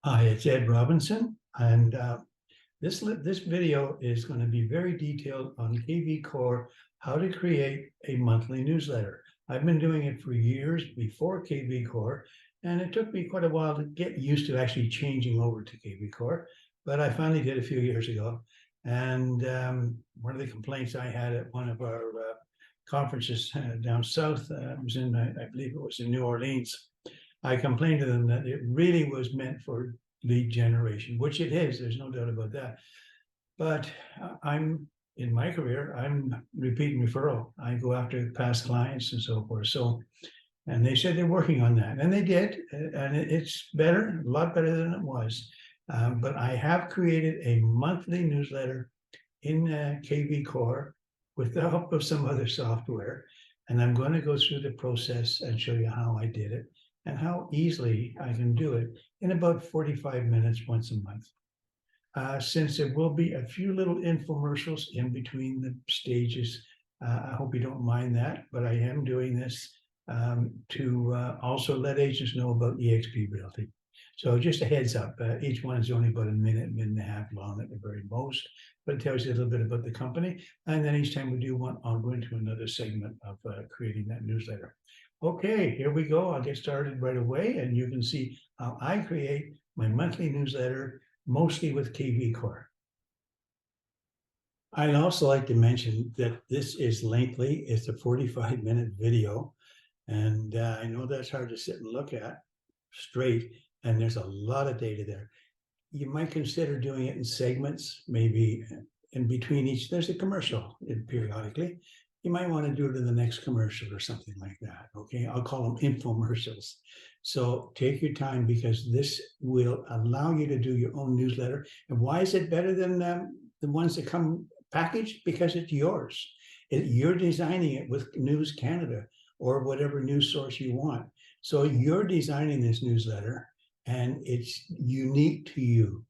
Hi, it's Ed Robinson, and this video is going to be very detailed on KVCore, how to create a monthly newsletter. I've been doing it for years before KVCore, and it took me quite a while to get used to actually changing over to KVCore, but I finally did a few years ago. And one of the complaints I had at one of our conferences down south was in, I believe it was in New Orleans. I complained to them that it really was meant for lead generation, which it is. There's no doubt about that. But I'm in my career, I'm repeat and referral. I go after past clients and so forth. So, and they said they're working on that, and they did, and it's better, a lot better than it was. But I have created a monthly newsletter in KVCore with the help of some other software, and I'm going to go through the process and show you how I did it and how easily I can do it in about 45 minutes once a month. Since there will be a few little infomercials in between the stages, I hope you don't mind that, but I am doing this to also let agents know about Exp Realty. So just a heads up, each one is only about a minute and a half long at the very most, but it tells you a little bit about the company. And then each time we do one, I'll go into another segment of creating that newsletter. Okay, here we go. I'll get started right away, and you can see how I create my monthly newsletter, mostly with KVCore. I'd also like to mention that this is lengthy. It's a 45-minute video, and I know that's hard to sit and look at straight, and there's a lot of data there. You might consider doing it in segments, maybe in between each. There's a commercial periodically. You might want to do it in the next commercial or something like that. Okay, I'll call them infomercials. So take your time, because this will allow you to do your own newsletter. And why is it better than the ones that come packaged? Because it's yours. You're designing it with News Canada or whatever news source you want. So you're designing this newsletter, and it's unique to you.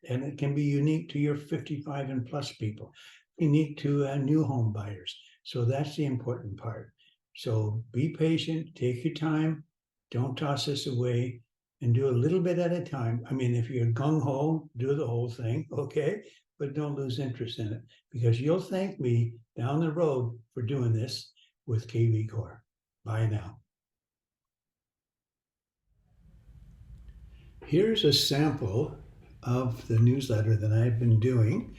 And it can be unique to your 55 and plus people, unique to new home buyers. So that's the important part. So be patient, take your time, don't toss this away, and do a little bit at a time. I mean, if you're gung-ho, do the whole thing, okay? But don't lose interest in it, because you'll thank me down the road for doing this with KVCore. Bye now. Here's a sample of the newsletter that I've been doing.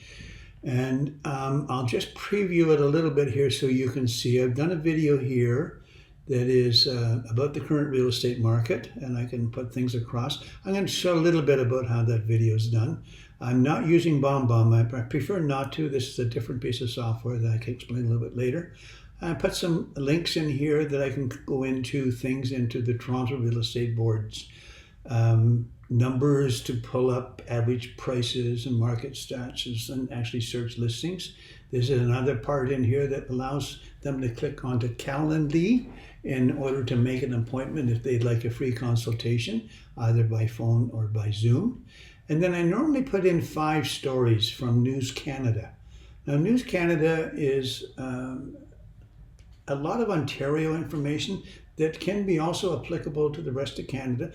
And I'll just preview it a little bit here so you can see. I've done a video here that is about the current real estate market, and I can put things across. I'm going to show a little bit about how that video is done. I'm not using BombBomb. I prefer not to. This is a different piece of software that I can explain a little bit later. I put some links in here that I can go into things into the Toronto Real Estate Board's numbers to pull up average prices and market stats and actually search listings. There's another part in here that allows them to click onto Calendly in order to make an appointment if they'd like a free consultation, either by phone or by Zoom. And then I normally put in 5 stories from News Canada. Now, News Canada is a lot of Ontario information that can be also applicable to the rest of Canada,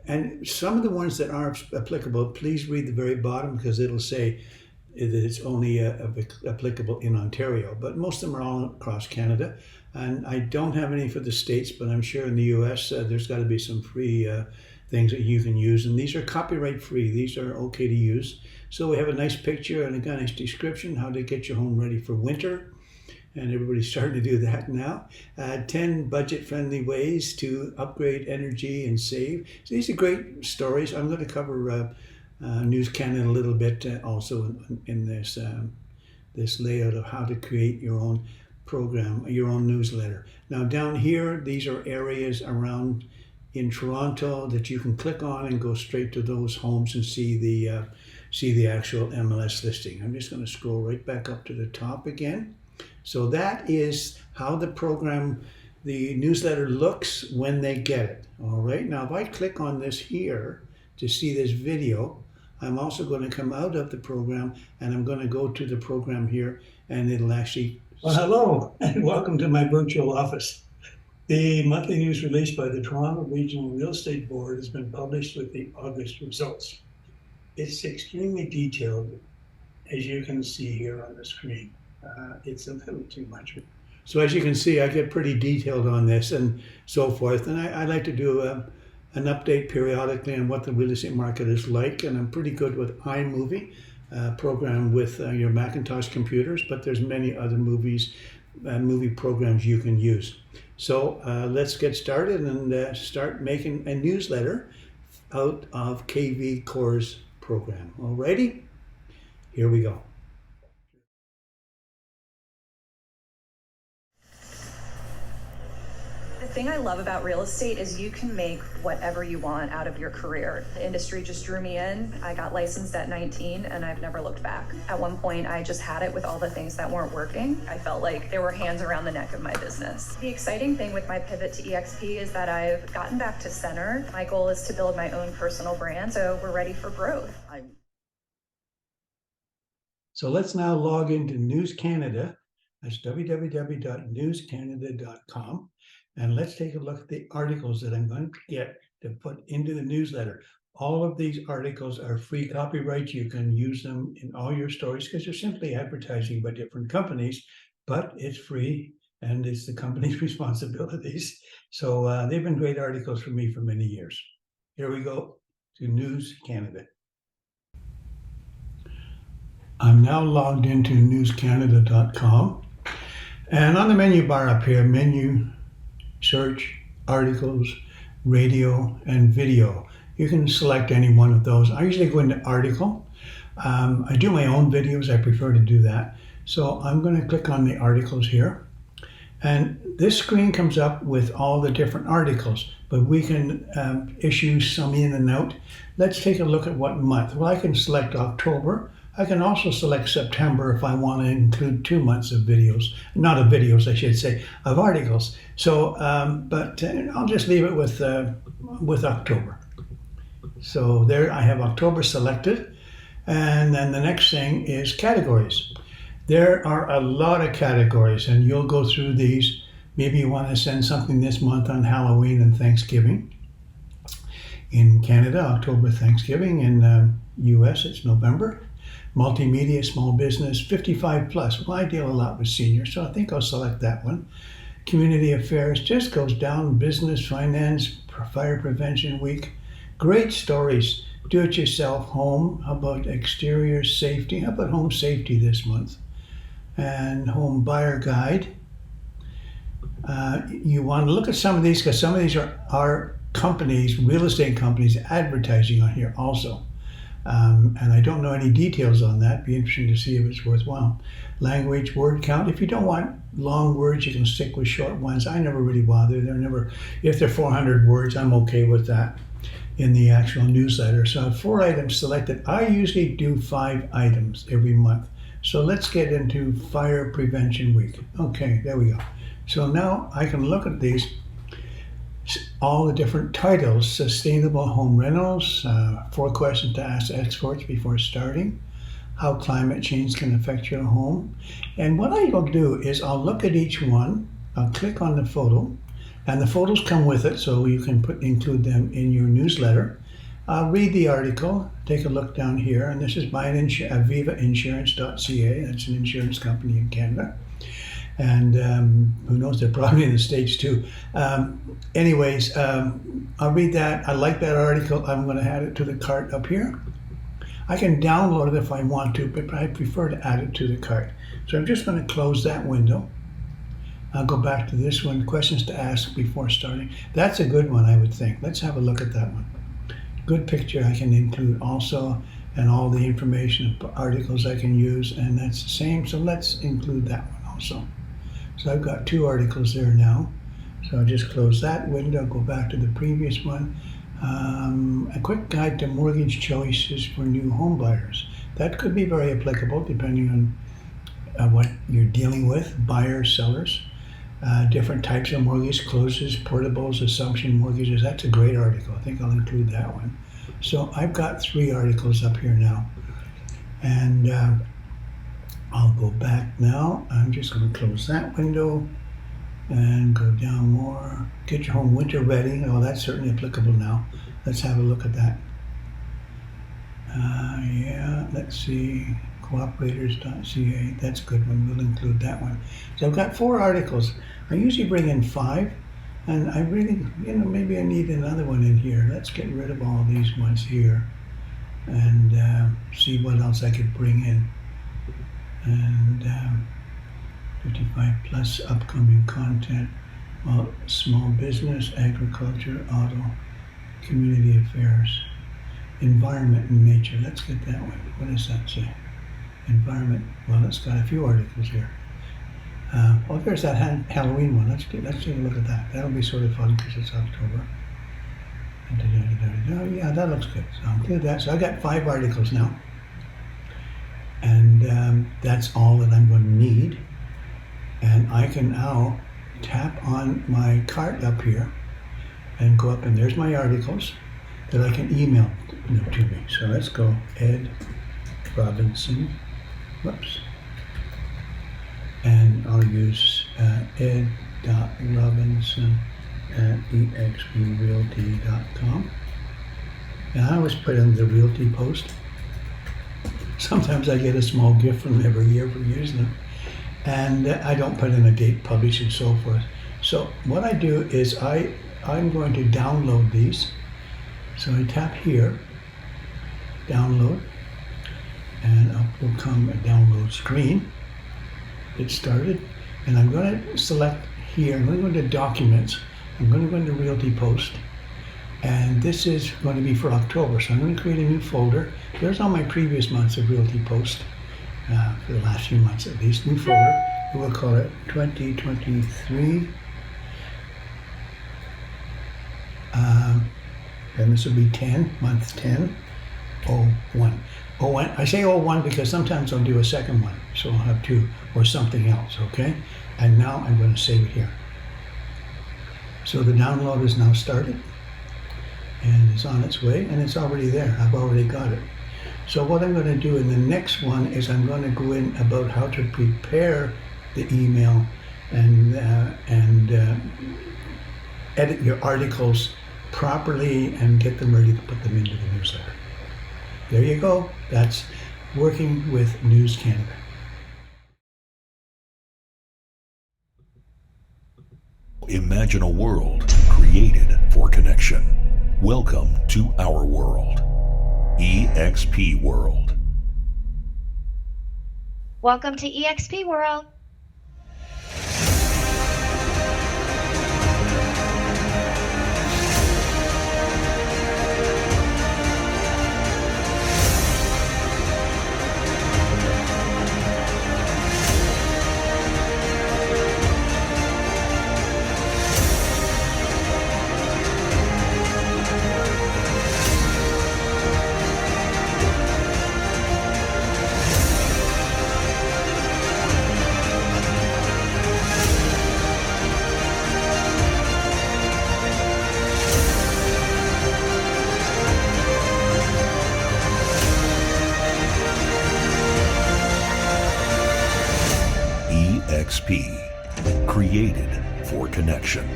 and some of the ones that are applicable, please read the very bottom, because it'll say that it's only applicable in Ontario, but most of them are all across Canada. And I don't have any for the States, but I'm sure in the US there's got to be some free things that you can use, and these are copyright free. These are okay to use. So we have a nice picture and a nice description, how to get your home ready for winter. And everybody's starting to do that now. 10 budget-friendly ways to upgrade energy and save. So these are great stories. I'm going to cover News Canada a little bit also in this this layout of how to create your own program, your own newsletter. Now down here, these are areas around in Toronto that you can click on and go straight to those homes and see the actual MLS listing. I'm just going to scroll right back up to the top again. So that is how the newsletter looks when they get it. All right, now if I click on this here to see this video, I'm also going to come out of the program, and I'm going to go to the program here, and it'll actually... Well, hello, and welcome to my virtual office. The monthly news released by the Toronto Regional Real Estate Board has been published with the August results. It's extremely detailed, as you can see here on the screen. It's a little too much. So as you can see, I get pretty detailed on this and so forth. And I like to do an update periodically on what the real estate market is like. And I'm pretty good with iMovie, program with your Macintosh computers, but there's many other movie programs you can use. So let's get started and start making a newsletter out of KVCore's program. Alrighty, here we go. The thing I love about real estate is you can make whatever you want out of your career. The industry just drew me in. I got licensed at 19 and I've never looked back. At one point, I just had it with all the things that weren't working. I felt like there were hands around the neck of my business. The exciting thing with my pivot to EXP is that I've gotten back to center. My goal is to build my own personal brand, so we're ready for growth. So let's now log into News Canada. That's www.newscanada.com. And let's take a look at the articles that I'm going to get to put into the newsletter. All of these articles are free copyright. You can use them in all your stories because they're simply advertising by different companies, but it's free and it's the company's responsibilities. So they've been great articles for me for many years. Here we go to News Canada. I'm now logged into newscanada.com. And on the menu bar up here, menu, search, articles, radio, and video. You can select any one of those. I usually go into article. I do my own videos. I prefer to do that. So I'm going to click on the articles here. And this screen comes up with all the different articles, but we can issue some in and out. Let's take a look at what month. Well, I can select October. I can also select September if I want to include 2 months of videos, not of videos, I should say, of articles. So, but I'll just leave it with October. So there I have October selected. And then the next thing is categories. There are a lot of categories and you'll go through these. Maybe you want to send something this month on Halloween and Thanksgiving. In Canada, October, Thanksgiving. In US, it's November. Multimedia, small business, 55 plus. Well, I deal a lot with seniors, so I think I'll select that one. Community affairs just goes down. Business, finance, fire prevention week. Great stories. Do it yourself, home. How about exterior safety? How about home safety this month? And home buyer guide. You want to look at some of these because some of these are companies, real estate companies advertising on here also. And I don't know any details on that. Be interesting to see if it's worthwhile. Language, word count. If you don't want long words, you can stick with short ones. I never really bother. If they're 400 words, I'm okay with that in the actual newsletter. So I have 4 items selected. I usually do 5 items every month. So let's get into Fire Prevention Week. Okay, there we go. So now I can look at these. All the different titles: sustainable home rentals, 4 questions to ask experts before starting, how climate change can affect your home. And what I will do is I'll look at each one, I'll click on the photo, and the photos come with it so you can include them in your newsletter. I'll read the article, take a look down here, and this is by vivainsurance.ca, that's an insurance company in Canada. And who knows, they're probably in the States too. Anyways, I'll read that. I like that article. I'm going to add it to the cart up here. I can download it if I want to, but I prefer to add it to the cart. So I'm just going to close that window. I'll go back to this one, questions to ask before starting. That's a good one, I would think. Let's have a look at that one. Good picture I can include also, and all the information, articles I can use, and that's the same. So let's include that one also. So I've got 2 articles there now. So I'll just close that window, go back to the previous one. A quick guide to mortgage choices for new home buyers. That could be very applicable depending on what you're dealing with, buyers, sellers. Different types of mortgage, closes, portables, assumption mortgages. That's a great article. I think I'll include that one. So I've got 3 articles up here now. And I'll go back now. I'm just going to close that window. And go down more. Get your home winter ready. Oh, that's certainly applicable now. Let's have a look at that. Yeah, let's see. Cooperators.ca. That's a good one. We'll include that one. So I've got 4 articles. I usually bring in 5. And I really, maybe I need another one in here. Let's get rid of all these ones here and see what else I could bring in. And 55 plus upcoming content. Well, small business, agriculture, auto, community affairs, environment and nature. Let's get that one. What does that say? Environment. Well, it's got a few articles here. Oh, there's that Halloween one. Let's take a look at that. That'll be sort of fun because it's October. Yeah, that looks good. So I'll do that. So I got 5 articles now. And that's all that I'm going to need. And I can now tap on my cart up here and go up, and there's my articles that I can email to me. So let's go Ed Robinson. Whoops. And I'll use ed.robinson@exprealty.com. And I always put in the Realty Post. Sometimes I get a small gift from them every year for using them. And I don't put in a date, publish, and so forth. So what I do is I'm going to download these. So I tap here, download, and up will come a download screen. It started, and I'm going to select here. I'm going to go into Documents. I'm going to go into Realty Post, and this is going to be for October. So I'm going to create a new folder. There's all my previous months of Realty Post, for the last few months at least. New folder. We'll call it 2023. And this will be 10, month 10, 01. 01. I say 01 because sometimes I'll do a second one, so I'll have 2 or something else, okay? And now I'm going to save it here. So the download is now started, and it's on its way, and it's already there. I've already got it. So what I'm going to do in the next one is I'm going to go in about how to prepare the email and edit your articles properly and get them ready to put them into the newsletter. There you go. That's working with News Canada. Imagine a world created for connection. Welcome to our world. EXP World. Welcome to EXP World. EXP, created for connection.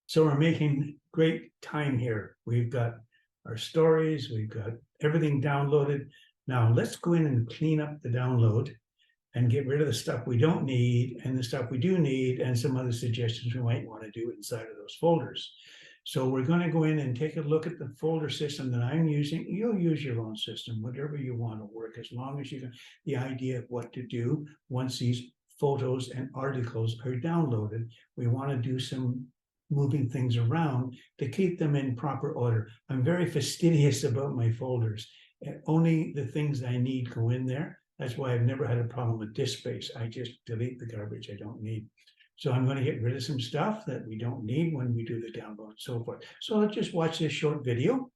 So we're making great time here. We've got our stories, we've got everything downloaded. Now let's go in and clean up the download and get rid of the stuff we don't need and the stuff we do need and some other suggestions we might want to do inside of those folders. So we're going to go in and take a look at the folder system that I'm using. You'll use your own system, whatever you want to work, as long as you can, the idea of what to do once these photos and articles are downloaded. We want to do some moving things around to keep them in proper order. I'm very fastidious about my folders. Only the things I need go in there. That's why I've never had a problem with disk space. I just delete the garbage I don't need. So I'm going to get rid of some stuff that we don't need when we do the download and so forth. So let's just watch this short video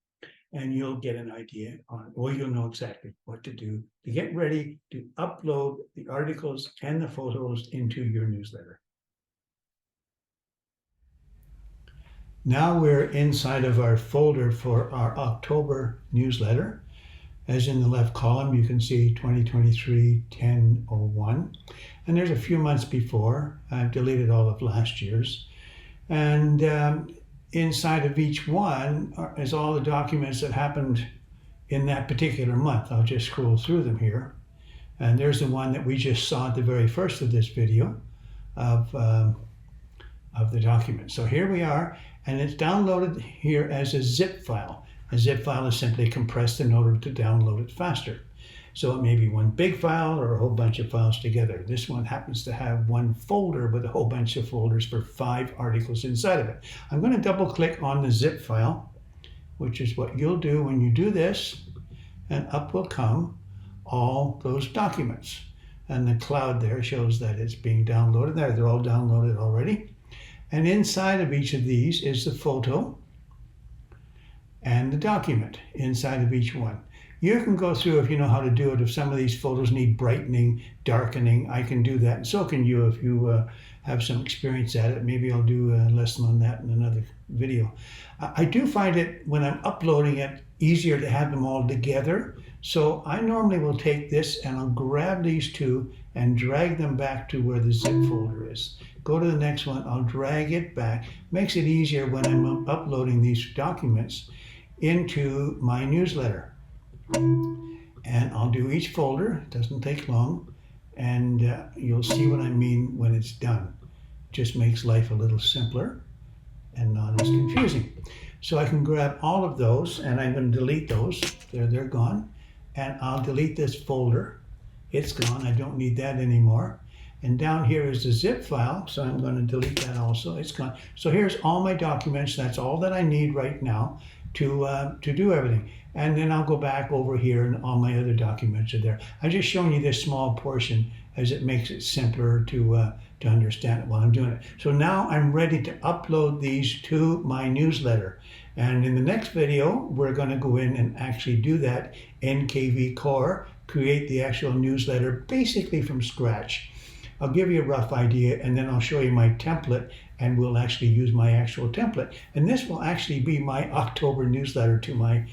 and you'll get an idea on, or you'll know exactly what to do to get ready to upload the articles and the photos into your newsletter. Now we're inside of our folder for our October newsletter. As in the left column, you can see 2023-10/01. And there's a few months before. I've deleted all of last year's. And inside of each one is all the documents that happened in that particular month. I'll just scroll through them here. And there's the one that we just saw at the very first of this video of the document. So here we are, and it's downloaded here as a zip file. A zip file is simply compressed in order to download it faster. So it may be one big file or a whole bunch of files together. This one happens to have one folder with a whole bunch of folders for 5 articles inside of it. I'm going to double click on the zip file, which is what you'll do when you do this, and up will come all those documents. And the cloud there shows that it's being downloaded. There, they're all downloaded already. And inside of each of these is the photo and the document inside of each one. You can go through if you know how to do it. If some of these photos need brightening, darkening, I can do that. And so can you if you have some experience at it. Maybe I'll do a lesson on that in another video. I do find it, when I'm uploading it, easier to have them all together. So I normally will take this and I'll grab these two and drag them back to where the zip folder is. Go to the next one, I'll drag it back. Makes it easier when I'm uploading these documents into my newsletter. And I'll do each folder, it doesn't take long, and you'll see what I mean when it's done. Just makes life a little simpler and not as confusing. So I can grab all of those, and I'm going to delete those. They're gone. And I'll delete this folder. It's gone, I don't need that anymore. And down here is the zip file, so I'm going to delete that also. It's gone. So here's all my documents. That's all that I need right now to do everything. And then I'll go back over here and all my other documents are there. I'm just showing you this small portion as it makes it simpler to understand it while I'm doing it. So now I'm ready to upload these to my newsletter. And in the next video, we're going to go in and actually do that in KVCore, create the actual newsletter basically from scratch. I'll give you a rough idea, and then I'll show you my template, and we'll actually use my actual template. And this will actually be my October newsletter to my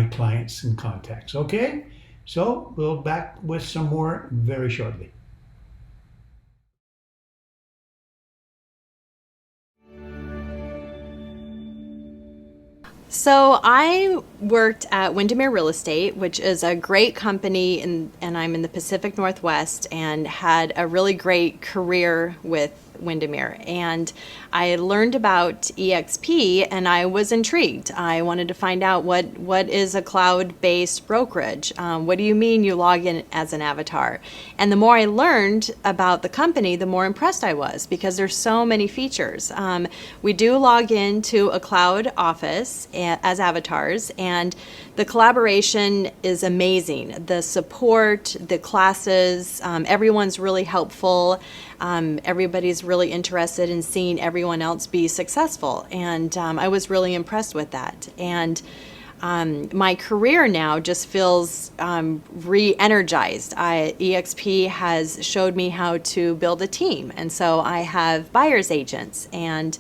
clients and contacts, okay? So we'll back with some more very shortly. So I worked at Windermere Real Estate, which is a great company, and I'm in the Pacific Northwest, and had a really great career with Windermere. And I learned about EXP, and I was intrigued. I wanted to find out what is a cloud-based brokerage. What do you mean you log in as an avatar? And the more I learned about the company, the more impressed I was, because there's so many features. We do log into a cloud office as avatars, and the collaboration is amazing. The support, the classes, everyone's really helpful. Everybody's really interested in seeing everyone else be successful, and I was really impressed with that. And my career now just feels re-energized. EXP has showed me how to build a team, and so I have buyer's agents, and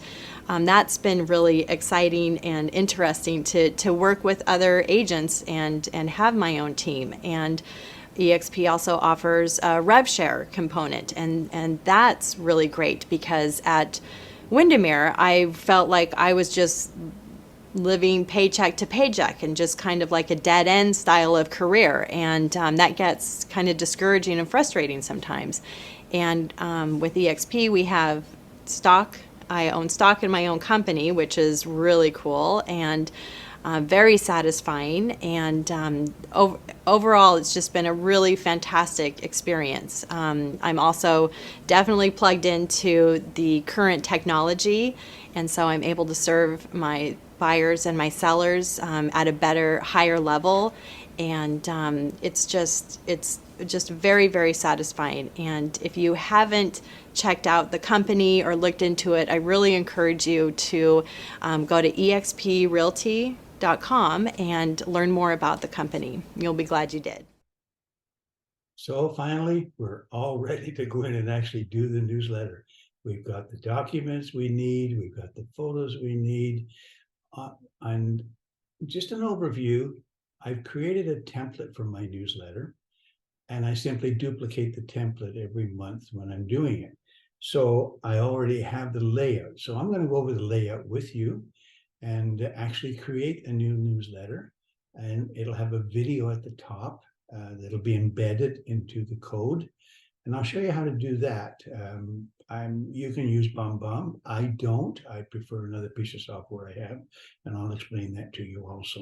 that's been really exciting and interesting to work with other agents and have my own team. And EXP also offers a rev share component, and that's really great, because at Windermere I felt like I was just living paycheck to paycheck and just kind of like a dead end style of career, and that gets kind of discouraging and frustrating sometimes. And with EXP we have stock. I own stock in my own company, which is really cool and very satisfying. And overall, it's just been a really fantastic experience. I'm also definitely plugged into the current technology, and so I'm able to serve my buyers and my sellers at a better, higher level. And it's just very, very satisfying. And if you haven't checked out the company or looked into it, I really encourage you to go to exprealty.com and learn more about the company. You'll be glad you did. So finally, we're all ready to go in and actually do the newsletter. We've got the documents we need, we've got the photos we need, and just an overview. I've created a template for my newsletter, and I simply duplicate the template every month when I'm doing it. So I already have the layout. So I'm going to go over the layout with you and actually create a new newsletter. And it'll have a video at the top that'll be embedded into the code. And I'll show you how to do that. You can use BombBomb. I don't. I prefer another piece of software I have, and I'll explain that to you also.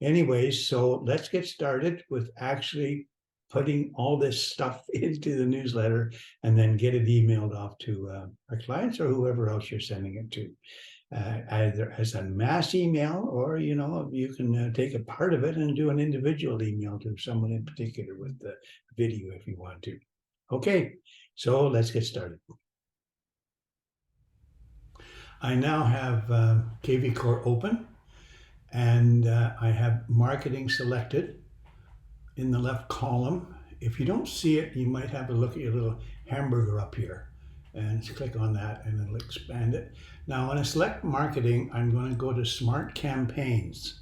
Anyways, so let's get started with actually putting all this stuff into the newsletter and then get it emailed off to our clients or whoever else you're sending it to. Either as a mass email, or you can take a part of it and do an individual email to someone in particular with the video if you want to. Okay, so let's get started. I now have KVCore open, and I have marketing selected in the left column. If you don't see it, you might have a look at your little hamburger up here, and click on that and it'll expand it. Now when I select marketing, I'm going to go to Smart Campaigns.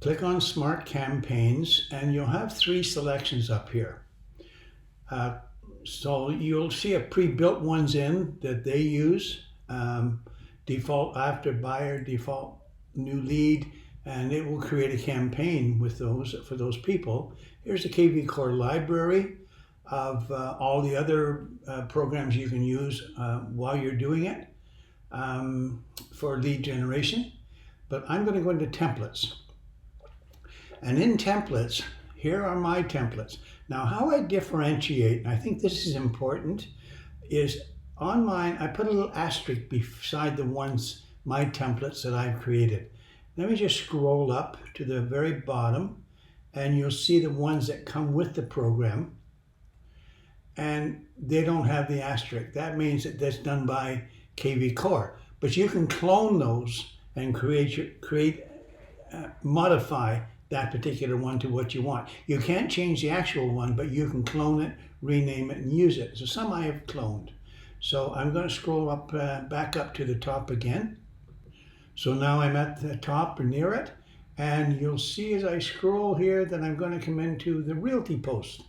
Click on Smart Campaigns and you'll have 3 selections up here. So you'll see a pre-built ones in that they use, default after buyer, default new lead, and it will create a campaign with those for those people. Here's the KVCore library of all the other programs you can use while you're doing it for lead generation. But I'm going to go into templates. And in templates, here are my templates. Now how I differentiate, and I think this is important, is on mine, I put a little asterisk beside the ones, my templates that I've created. Let me just scroll up to the very bottom and you'll see the ones that come with the program, and they don't have the asterisk. That means that that's done by KVCore. But you can clone those and modify that particular one to what you want. You can't change the actual one, but you can clone it, rename it, and use it. So some I have cloned. So I'm going to scroll up, back up to the top again. So now I'm at the top or near it, and you'll see as I scroll here that I'm going to come into the Realty Post,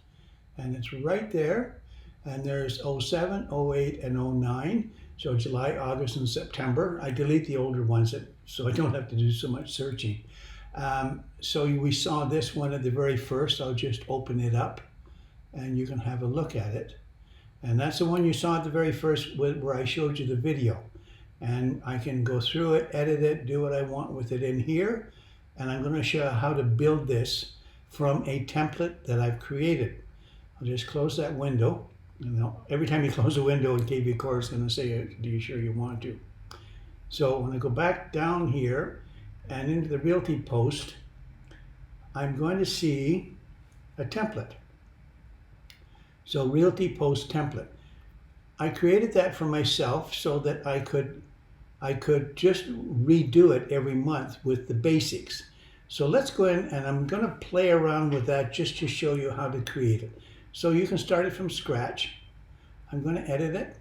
and it's right there. And there's 07, 08, and 09. So July, August, and September. I delete the older ones so I don't have to do so much searching. So we saw this one at the very first. I'll just open it up and you can have a look at it. And that's the one you saw at the very first where I showed you the video. And I can go through it, edit it, do what I want with it in here. And I'm going to show you how to build this from a template that I've created. I'll just close that window. Every time you close a window in KVCore, it's going to say, "Are you sure you want to?" So when I go back down here and into the Realty Post, I'm going to see a template. So Realty Post template. I created that for myself so that I could just redo it every month with the basics. So let's go in and I'm going to play around with that just to show you how to create it. So you can start it from scratch. I'm going to edit it.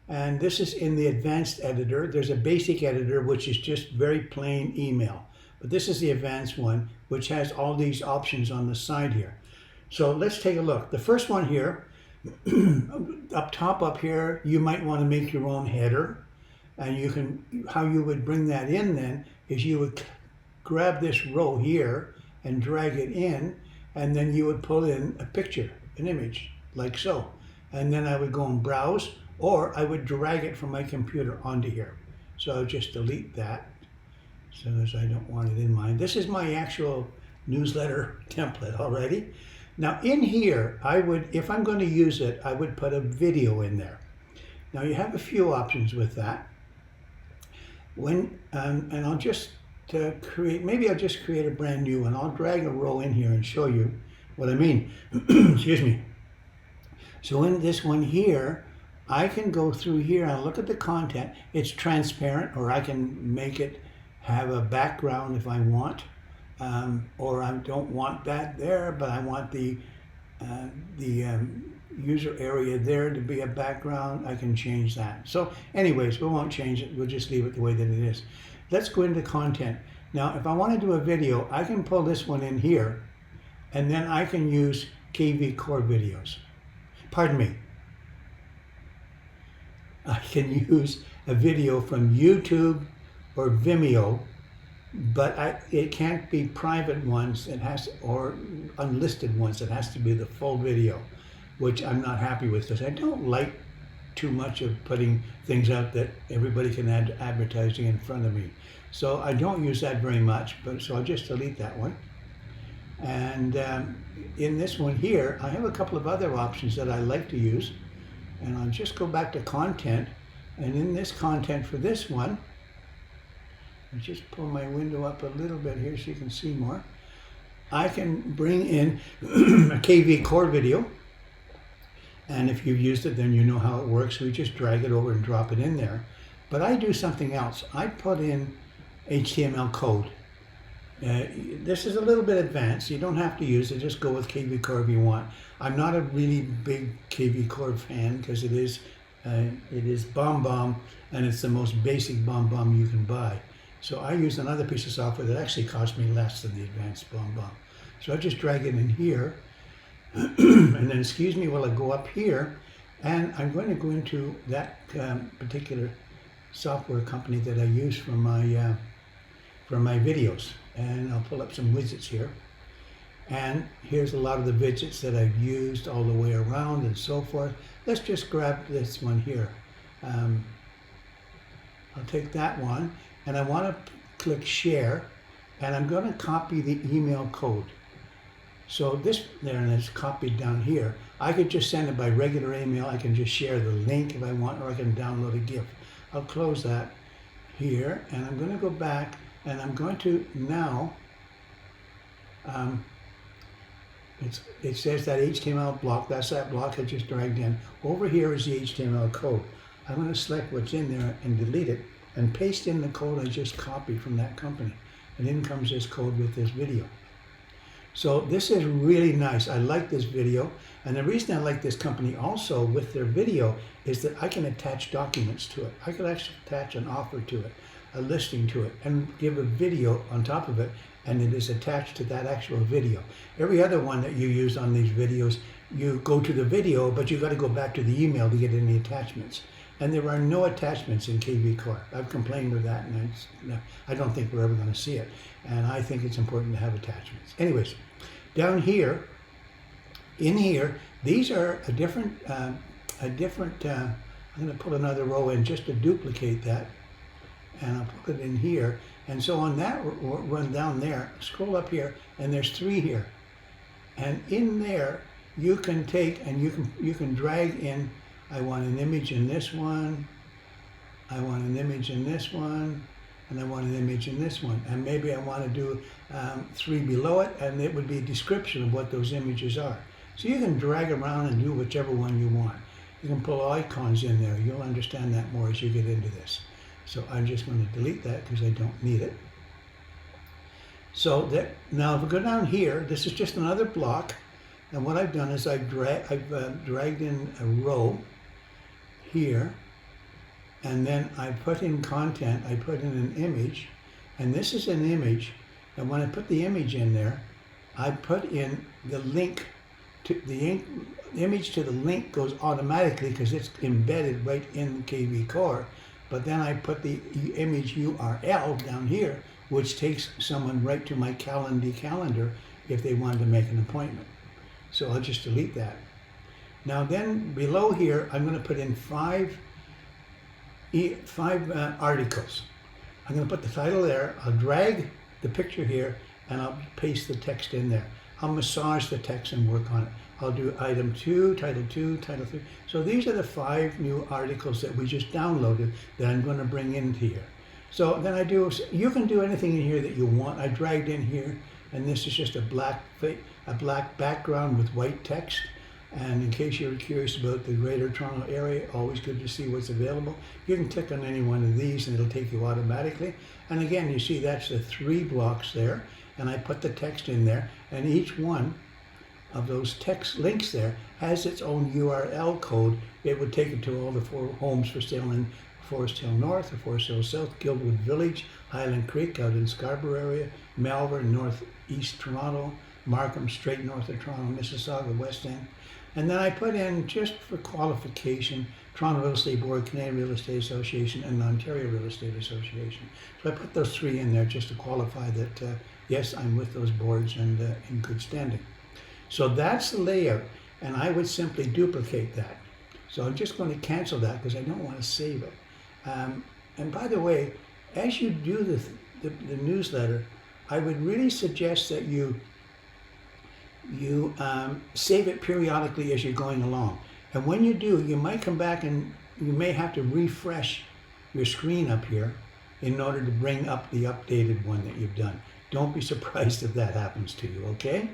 And this is in the advanced editor. There's a basic editor, which is just very plain email. But this is the advanced one, which has all these options on the side here. So let's take a look. The first one here, up top up here, you might want to make your own header. And how you would bring that in then is you would grab this row here and drag it in, and then you would pull in a picture, an image, like so. And then I would go and browse, or I would drag it from my computer onto here. So I'll just delete that, so as I don't want it in mine. This is my actual newsletter template already. Now in here, if I'm going to use it, I would put a video in there. Now you have a few options with that. And I'll just maybe I'll just create a brand new one. I'll drag a row in here and show you what I mean. Excuse me. So in this one here, I can go through here and look at the content. It's transparent, or I can make it have a background if I want, or I don't want that there, but I want the user area there to be a background. I can change that. So anyways, we won't change it. We'll just leave it the way that it is. Let's go into content. Now, if I want to do a video, I can pull this one in here, and then I can use KVCore videos. Pardon me. I can use a video from YouTube or Vimeo, but it can't be private ones. It has, or unlisted ones. It has to be the full video, which I'm not happy with because I don't like too much of putting things out that everybody can add advertising in front of me. So I don't use that very much, but so I'll just delete that one. And in this one here, I have a couple of other options that I like to use. And I'll just go back to content. And in this content for this one, I'll just pull my window up a little bit here so you can see more. I can bring in a KVCore video. And if you've used it, then you know how it works. We just drag it over and drop it in there. But I do something else. I put in HTML code. This is a little bit advanced. You don't have to use it. Just go with KVCore if you want. I'm not a really big KVCore fan because it is BombBomb, and it's the most basic BombBomb you can buy. So I use another piece of software that actually cost me less than the advanced BombBomb. So I just drag it in here, and then excuse me while I go up here, and I'm going to go into that particular software company that I use for my videos. And I'll pull up some widgets here. And here's a lot of the widgets that I've used all the way around and so forth. Let's just grab this one here. I'll take that one, and I want to click share, and I'm going to copy the email code. So this there, and it's copied down here. I could just send it by regular email. I can just share the link if I want, or I can download a GIF. I'll close that here, and I'm going to go back. And I'm going to now, it says that HTML block, that's that block I just dragged in. Over here is the HTML code. I'm going to select what's in there and delete it and paste in the code I just copied from that company. And in comes this code with this video. So this is really nice. I like this video. And the reason I like this company also with their video is that I can attach documents to it. I could actually attach an offer to it, a listing to it, and give a video on top of it, and it is attached to that actual video. Every other one that you use on these videos, you go to the video, but you've got to go back to the email to get any attachments. And there are no attachments in KVCore. I've complained of that, and I don't think we're ever going to see it. And I think it's important to have attachments. Anyways, down here, in here, these are a different, I'm going to put another row in just to duplicate that. And I'll put it in here. And so on that run down there, scroll up here, and there's 3 here. And in there, you can take and you can drag in, I want an image in this one, I want an image in this one, and I want an image in this one. And maybe I want to do 3 below it, and it would be a description of what those images are. So you can drag around and do whichever one you want. You can pull icons in there. You'll understand that more as you get into this. So I'm just going to delete that because I don't need it. So that now if we go down here, this is just another block. And what I've done is I've dragged in a row here. And then I put in content, I put in an image. And this is an image. And when I put the image in there, I put in the link to the image to the link goes automatically because it's embedded right in KVCore. But then I put the image URL down here, which takes someone right to my calendar if they wanted to make an appointment. So I'll just delete that. Now then below here, I'm going to put in five articles. I'm going to put the title there. I'll drag the picture here, and I'll paste the text in there. I'll massage the text and work on it. I'll do item 2, title 2, title 3. So these are the 5 new articles that we just downloaded that I'm going to bring into here. So then you can do anything in here that you want. I dragged in here, and this is just a black background with white text. And in case you're curious about the Greater Toronto Area, always good to see what's available. You can click on any one of these and it'll take you automatically. And again, you see that's the 3 blocks there. And I put the text in there, and each one of those text links there has its own URL code. It would take it to all the 4 homes for sale in Forest Hill North, or Forest Hill South, Guildwood Village, Highland Creek out in Scarborough area, Malvern, northeast Toronto, Markham, straight north of Toronto, Mississauga, West End. And then I put in, just for qualification, Toronto Real Estate Board, Canadian Real Estate Association, and Ontario Real Estate Association. So I put those 3 in there just to qualify that, yes, I'm with those boards and in good standing. So that's the layout, and I would simply duplicate that. So I'm just going to cancel that because I don't want to save it. And by the way, as you do the newsletter, I would really suggest that you save it periodically as you're going along. And when you do, you might come back and you may have to refresh your screen up here in order to bring up the updated one that you've done. Don't be surprised if that happens to you, okay?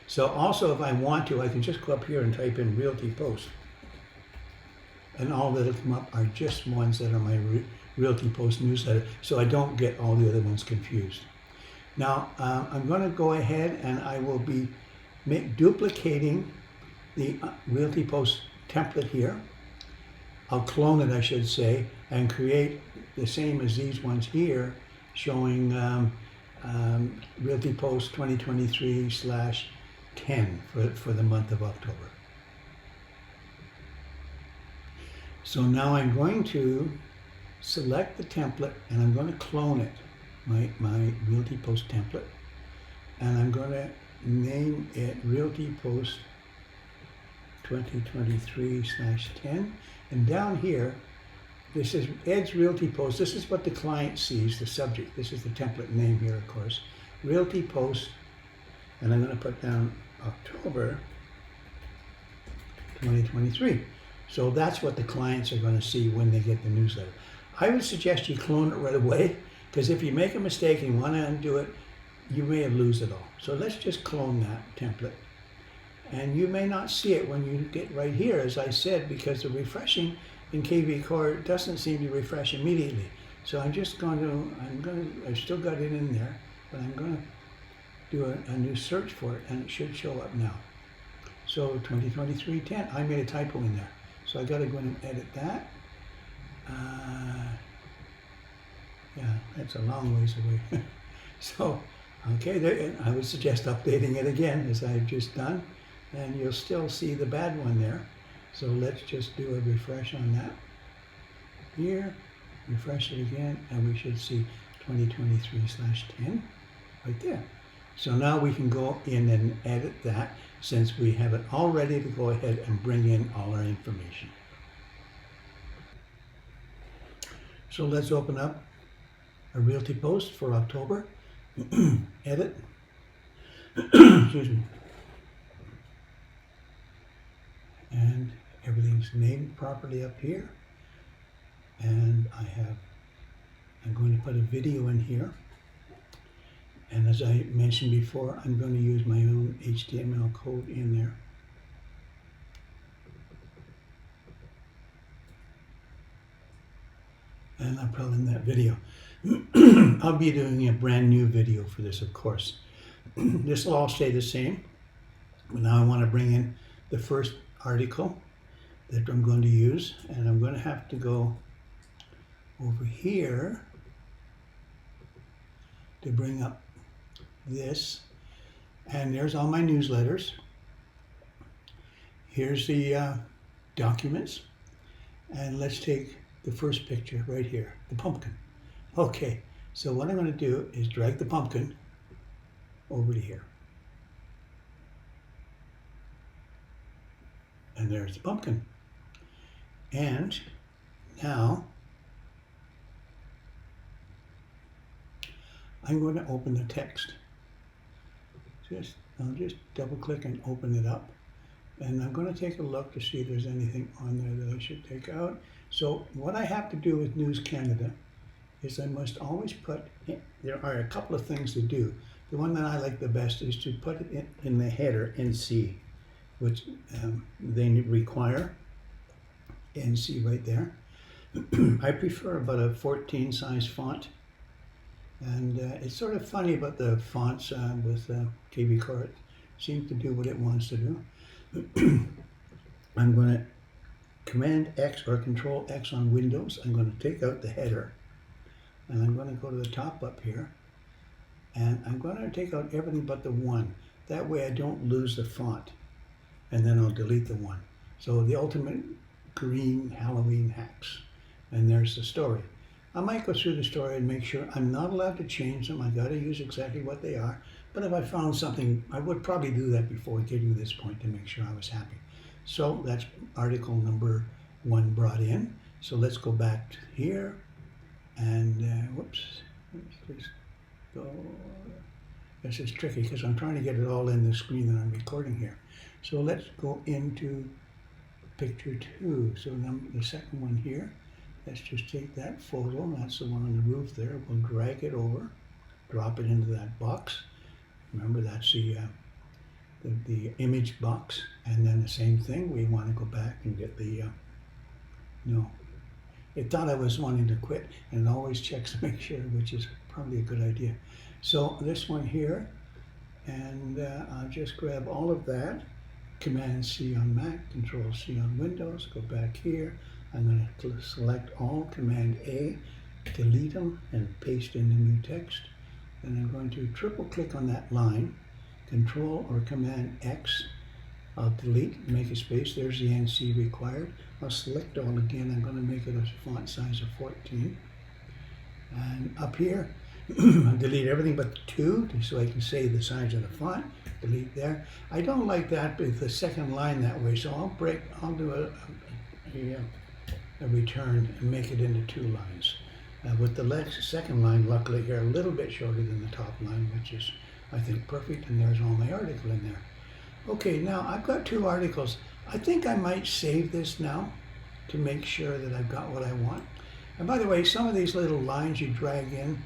So also, if I want to, I can just go up here and type in Realty Post. And all that'll come up are just ones that are my Realty Post newsletter, so I don't get all the other ones confused. Now, I'm going to go ahead and I will be duplicating the Realty Post template here. I'll clone it, I should say, and create the same as these ones here, showing Realty Post 2023/10 for the month of October. So now I'm going to select the template and I'm going to clone it, my Realty Post template, and I'm going to name it Realty Post 2023/10. And down here, this is Ed's Realty Post. This is what the client sees, the subject. This is the template name here, of course. Realty Post, and I'm going to put down October 2023. So that's what the clients are going to see when they get the newsletter. I would suggest you clone it right away, because if you make a mistake and want to undo it, you may lose it all. So let's just clone that template. And you may not see it when you get right here, as I said, because the refreshing in KVCore doesn't seem to refresh immediately. So I'm just going to, I've still got it in there, but I'm going to do a new search for it, and it should show up now. So 2023/10, I made a typo in there. So I got to go in and edit that. Yeah, that's a long ways away. So, okay, there, I would suggest updating it again, as I've just done, and you'll still see the bad one there. So let's just do a refresh on that. Here, refresh it again, and we should see 2023/10 right there. So now we can go in and edit that, since we have it all ready to go ahead and bring in all our information. So let's open up a Realty Post for October. Edit. Excuse me. And everything's named properly up here. And I'm going to put a video in here. And as I mentioned before, I'm going to use my own HTML code in there. And I'll put in that video. I'll be doing a brand new video for this, of course. This will all stay the same. But now I want to bring in the first article that I'm going to use. And I'm going to have to go over here to bring up this. And there's all my newsletters. Here's the documents. And let's take the first picture right here, the pumpkin. Okay, so what I'm going to do is drag the pumpkin over to here. And there's the pumpkin. And now I'm going to open the text. I'll just double click and open it up. And I'm going to take a look to see if there's anything on there that I should take out. So what I have to do with News Canada is I must always put, there are a couple of things to do. The one that I like the best is to put it in the header, NC, which they require, NC right there. I prefer about a 14 size font. And it's sort of funny about the fonts with KVCore. seems to do what it wants to do. I'm going to Command X or Control X on Windows. I'm going to take out the header, and I'm going to go to the top up here, and I'm going to take out everything but the 1. That way I don't lose the font, and then I'll delete the 1. So the ultimate green Halloween hacks, and there's the story. I might go through the story and make sure I'm not allowed to change them. I got to use exactly what they are. But if I found something, I would probably do that before getting to this point to make sure I was happy. So that's article number 1 brought in. So let's go back to here, and whoops, let's just go. This is tricky because I'm trying to get it all in the screen that I'm recording here. So let's go into picture 2. So the second one here. Let's just take that photo. That's the one on the roof there. We'll drag it over, drop it into that box. Remember, that's the image box. And then the same thing. We want to go back and get the no. It thought I was wanting to quit, and it always checks to make sure, which is probably a good idea. So this one here, and I'll just grab all of that. Command C on Mac, Control C on Windows. Go back here. I'm going to select all, Command A, delete them, and paste in the new text. And I'm going to triple click on that line, Control or Command X. I'll delete, make a space. There's the NC required. I'll select all again. I'm going to make it a font size of 14. And up here, I'll delete everything but the 2 so I can say the size of the font. Delete there. I don't like that with the second line that way, so I'll do a return and make it into 2 lines. With the second line, luckily here, a little bit shorter than the top line, which is, I think, perfect, and there's all my article in there. Okay, now I've got 2 articles. I think I might save this now to make sure that I've got what I want. And by the way, some of these little lines you drag in,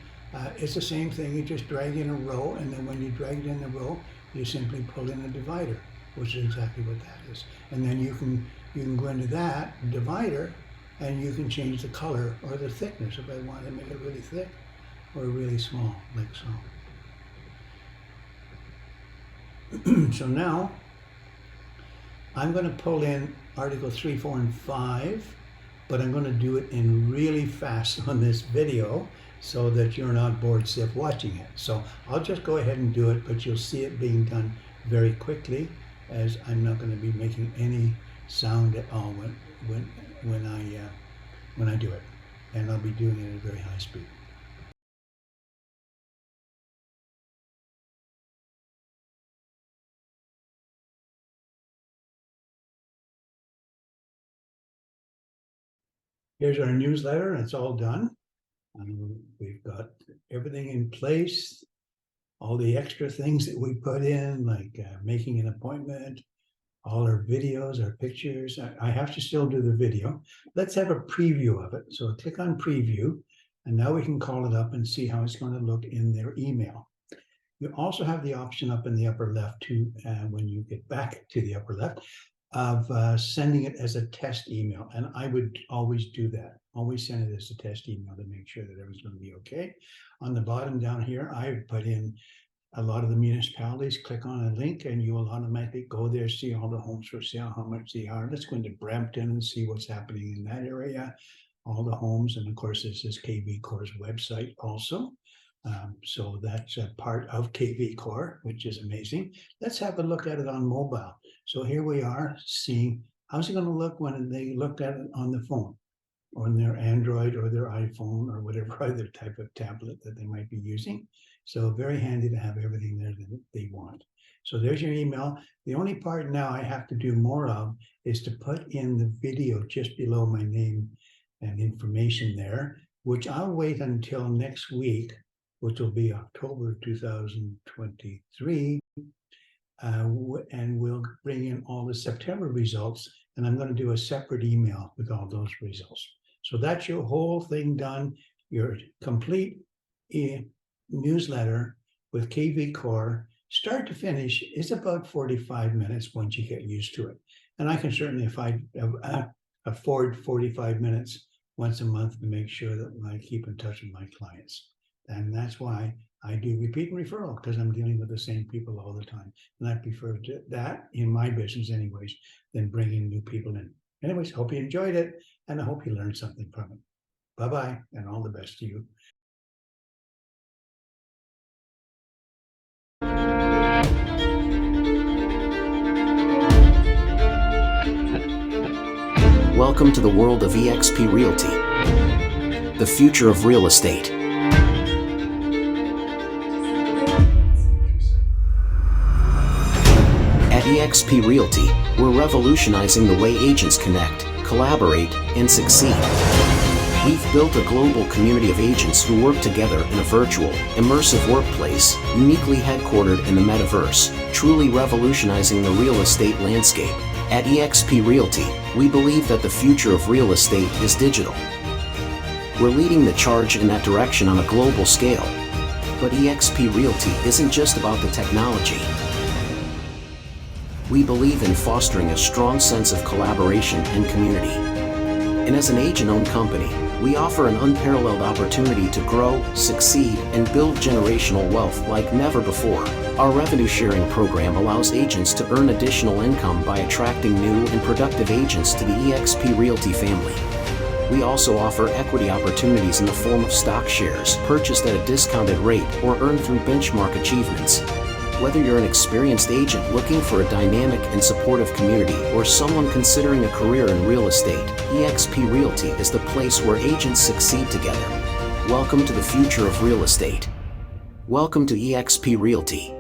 it's the same thing. You just drag in a row, and then when you drag it in the row, you simply pull in a divider, which is exactly what that is. And then you can go into that divider, and you can change the color or the thickness if I want to make it really thick or really small, like so. So now I'm going to pull in Article 3, 4, and 5, but I'm going to do it in really fast on this video so that you're not bored stiff watching it. So I'll just go ahead and do it, but you'll see it being done very quickly, as I'm not going to be making any sound at all when I do it, and I'll be doing it at a very high speed. Here's our newsletter, and it's all done. We've got everything in place, all the extra things that we put in, like making an appointment, all our videos, our pictures. I have to still do the video. Let's have a preview of it. So click on preview, and now we can call it up and see how it's going to look in their email. You also have the option up in the upper left to, when you get back to the upper left, of sending it as a test email. And I would always do that. Always send it as a test email to make sure that everything's going to be okay. On the bottom down here, I've put in a lot of the municipalities. Click on a link and you will automatically go there, see all the homes for sale, how much they are. Let's go into Brampton and see what's happening in that area, all the homes. And of course, this is KVCore's website also. So that's a part of KVCore, which is amazing. Let's have a look at it on mobile. So here we are seeing how's it going to look when they look at it on the phone, or on their Android or their iPhone or whatever other type of tablet that they might be using. So very handy to have everything there that they want. So there's your email. The only part now I have to do more of is to put in the video just below my name and information there, which I'll wait until next week, which will be October 2023. And we'll bring in all the September results, and I'm going to do a separate email with all those results. So that's your whole thing done. Your complete newsletter with KVCore, start to finish, is about 45 minutes once you get used to it. And I can certainly, if I afford 45 minutes once a month, to make sure that I keep in touch with my clients. And that's why I do repeat and referral because I'm dealing with the same people all the time. And I prefer that in my business anyways, than bringing new people in. Anyways, hope you enjoyed it, and I hope you learned something from it. Bye-bye, and all the best to you. Welcome to the world of Exp Realty, the future of real estate. At Exp Realty, we're revolutionizing the way agents connect, collaborate, and succeed. We've built a global community of agents who work together in a virtual, immersive workplace, uniquely headquartered in the metaverse, truly revolutionizing the real estate landscape. At Exp Realty, we believe that the future of real estate is digital. We're leading the charge in that direction on a global scale. But Exp Realty isn't just about the technology. We believe in fostering a strong sense of collaboration and community. And as an agent-owned company, we offer an unparalleled opportunity to grow, succeed, and build generational wealth like never before. Our revenue sharing program allows agents to earn additional income by attracting new and productive agents to the Exp Realty family. We also offer equity opportunities in the form of stock shares purchased at a discounted rate or earned through benchmark achievements. Whether you're an experienced agent looking for a dynamic and supportive community or someone considering a career in real estate, Exp Realty is the place where agents succeed together. Welcome to the future of real estate. Welcome to Exp Realty.